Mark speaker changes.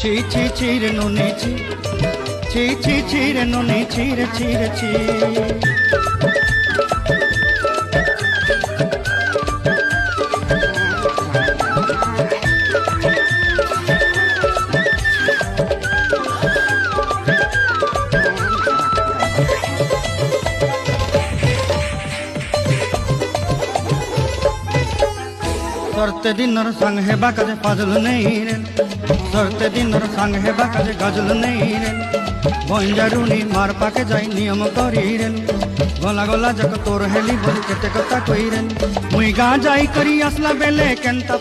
Speaker 1: ছি ছি ছি রে নুনি ছি, ছি ছি ছি রে নুনি ছি রে ছি রে ছি। सरते दिनर संग है बाकाजे फाजल नहीं रे, सरते दिनर संग है बाकाजे गजल नहीं रे। बंजारुनी मार पाके जाई नियम करी रे, गला गला जक तोर हेली बोल केते कथा कई रे। मुई गा जाई करी असला बेले केंता